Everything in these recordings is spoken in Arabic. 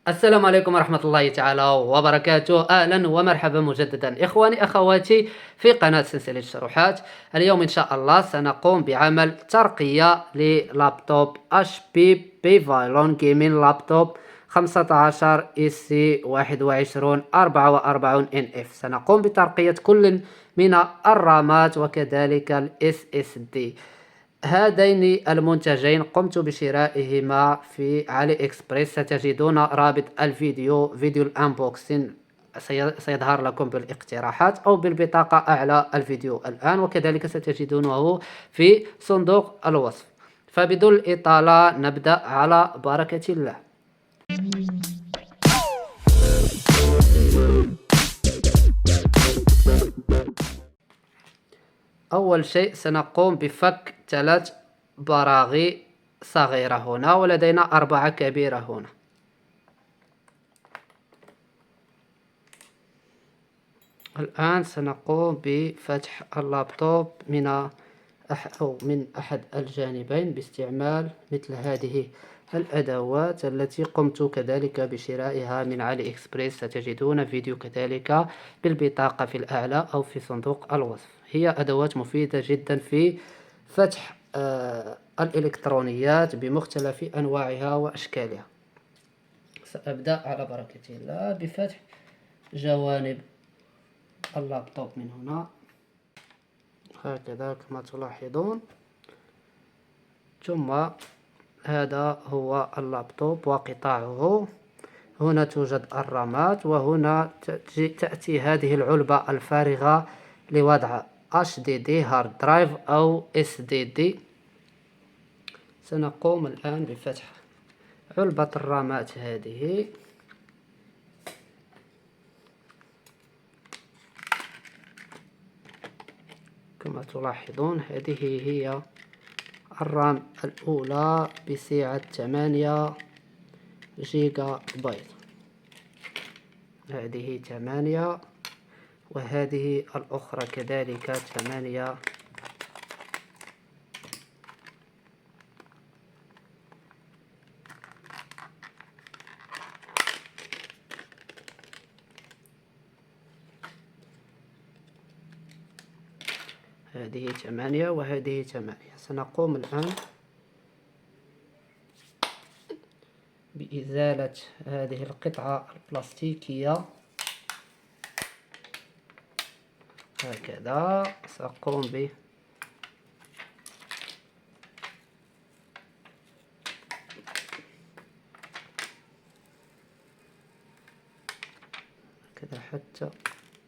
السلام عليكم ورحمة الله تعالى وبركاته. أهلا ومرحبا مجددا إخواني أخواتي في قناة سلسلة الشروحات. اليوم إن شاء الله سنقوم بعمل ترقية للابتوب HP بيفالون جيمين لابتوب 15 EC 2144 NF. سنقوم بترقية كل من الرامات وكذلك ال SSD. هذين المنتجين قمت بشرائهما في علي اكسبريس. ستجدون رابط فيديو الانبوكسين سيظهر لكم بالاقتراحات أو بالبطاقة أعلى الفيديو الآن، وكذلك ستجدونه في صندوق الوصف. فبدون الإطالة نبدأ على بركة الله. أول شيء سنقوم بفك 3 براغي صغيرة هنا، ولدينا 4 كبيرة هنا. الآن سنقوم بفتح اللابتوب من أحد الجانبين باستعمال مثل هذه الأدوات التي قمت كذلك بشرائها من علي إكسبريس. ستجدون فيديو كذلك بالبطاقة في الأعلى أو في صندوق الوصف. هي أدوات مفيدة جدا في فتح الإلكترونيات بمختلف أنواعها وأشكالها. سأبدأ على بركة الله بفتح جوانب اللابتوب من هنا هكذا كما تلاحظون. ثم هذا هو اللابتوب وقطاعه. هنا توجد الرامات، وهنا تأتي هذه العلبة الفارغة لوضع HDD هارد درايف أو SDD. سنقوم الآن بفتح علبة الرامات هذه. كما تلاحظون هذه هي الرام الأولى بسعة 8 جيجا بايت. هذه 8، وهذه الأخرى كذلك 8. هذه 8 وهذه 8. سنقوم الآن بإزالة هذه القطعة البلاستيكية هكذا. سأقوم كذا حتى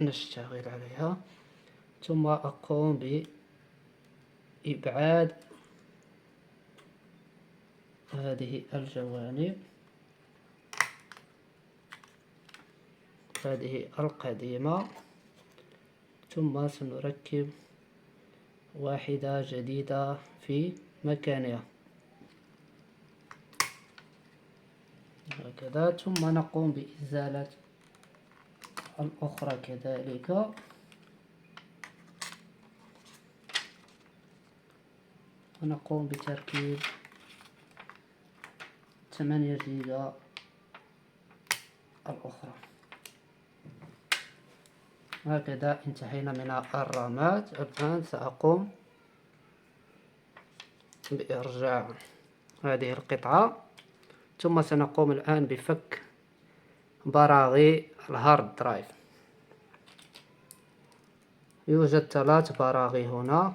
نشتغل عليها. ثم أقوم بإبعاد هذه الجوانب. هذه القديمة، ثم سنركب واحدة جديدة في مكانها هكذا. ثم نقوم بإزالة الأخرى كذلك. ونقوم بتركيب 8 جيجا الأخرى. هكذا انتهينا من الرامات. الآن سأقوم بإرجاع هذه القطعة. ثم سنقوم الآن بفك براغي الهارد درايف. يوجد 3 براغي هنا.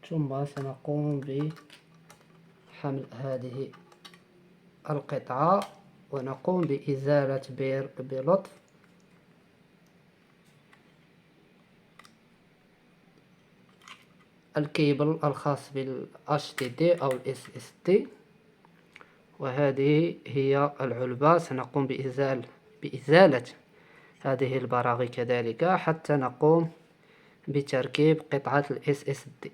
ثم سنقوم بحمل هذه القطعة ونقوم بإزالة بلطف الكيبل الخاص بال HDD أو ال SSD. وهذه هي العلبة. سنقوم بإزالة هذه البراغي كذلك حتى نقوم بتركيب قطعة ال SSD.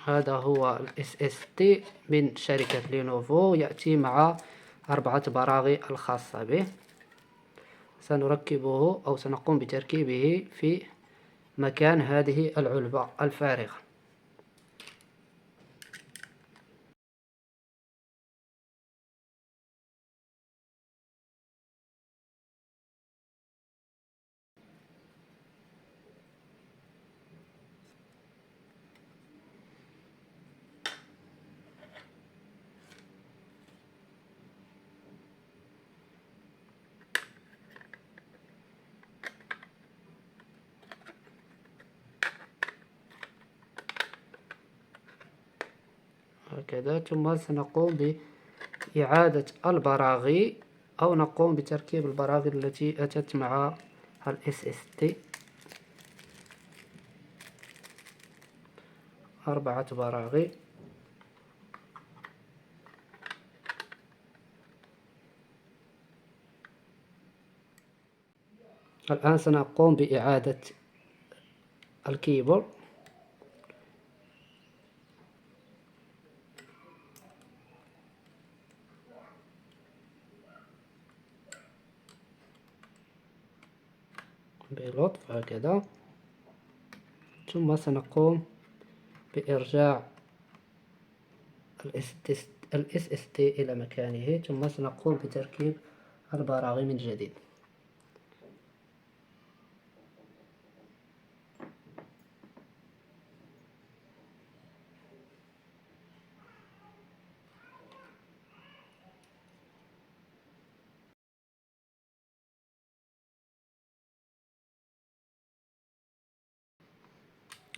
هذا هو ال SSD من شركة لينوفو، يأتي مع 4 براغي الخاصة به. سنركبه أو سنقوم بتركيبه في مكان هذه العلبة الفارغة. هكذا، ثم سنقوم بإعادة البراغي أو نقوم بتركيب البراغي التي أتت مع ال SSD. 4 براغي. الآن سنقوم بإعادة الكيبورد. بلطف هكذا، ثم سنقوم بإرجاع ال SSD إلى مكانه، ثم سنقوم بتركيب البراغي من جديد.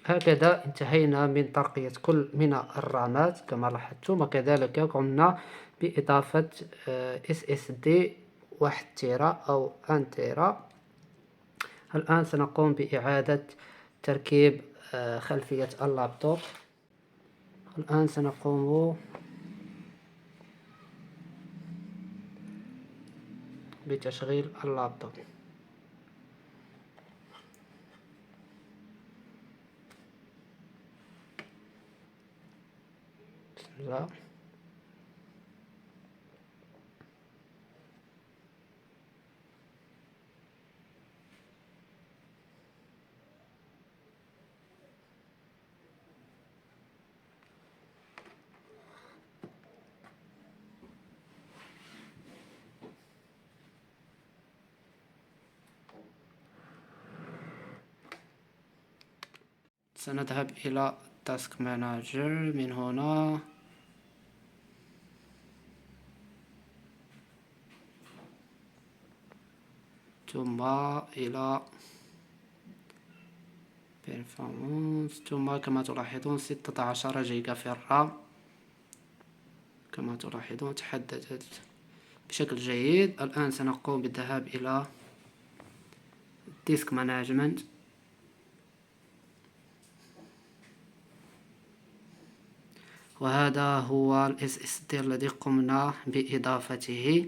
هكذا انتهينا من ترقية كل من الرامات كما لاحظتم، وكذلك قمنا بإضافة SSD 1 تيرا أو 1 تيرا. الآن سنقوم بإعادة تركيب خلفية اللابتوب. الآن سنقوم بتشغيل اللابتوب. بسم الله. سنذهب إلى تاسك مانجر من هنا، ثم إلى performance، ثم كما تلاحظون 16 جيجا في الرام. كما تلاحظون تحدثت بشكل جيد. الآن سنقوم بالذهاب إلى ديسك مانجمنت، وهذا هو ال SSD الذي قمنا بإضافته.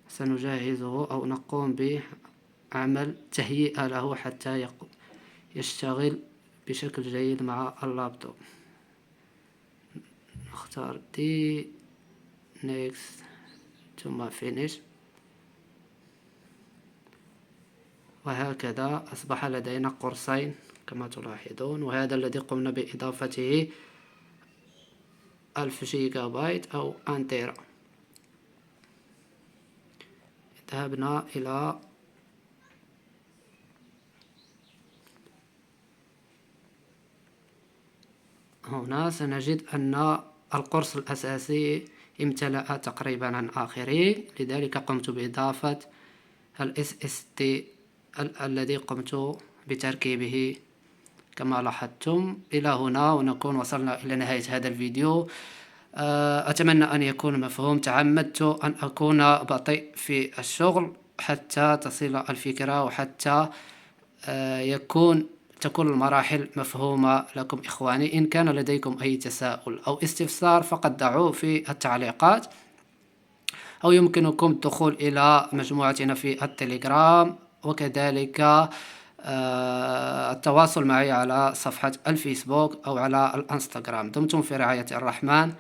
سنجهزه أو نقوم بعمل تهيئة له حتى يشتغل بشكل جيد مع اللابتوب. نختار دي next ثم finish، وهكذا أصبح لدينا قرصين كما تلاحظون. وهذا الذي قمنا بإضافته 1000 جيجا بايت أو 1 تيرا. ذهبنا إلى هنا، سنجد أن القرص الأساسي امتلأ تقريبا عن آخره، لذلك قمت بإضافة ال SSD الذي قمت بتركيبه كما لاحظتم. إلى هنا ونكون وصلنا إلى نهاية هذا الفيديو. أتمنى أن يكون مفهوم. تعمدت أن أكون بطيء في الشغل حتى تصل الفكرة، وحتى تكون المراحل مفهومة لكم إخواني. إن كان لديكم أي تساؤل أو استفسار فقد دعوه في التعليقات، أو يمكنكم الدخول إلى مجموعتنا في التليجرام، وكذلك التواصل معي على صفحة الفيسبوك أو على الانستغرام. دمتم في رعاية الرحمن،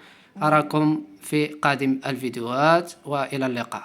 أراكم في قادم الفيديوهات، وإلى اللقاء.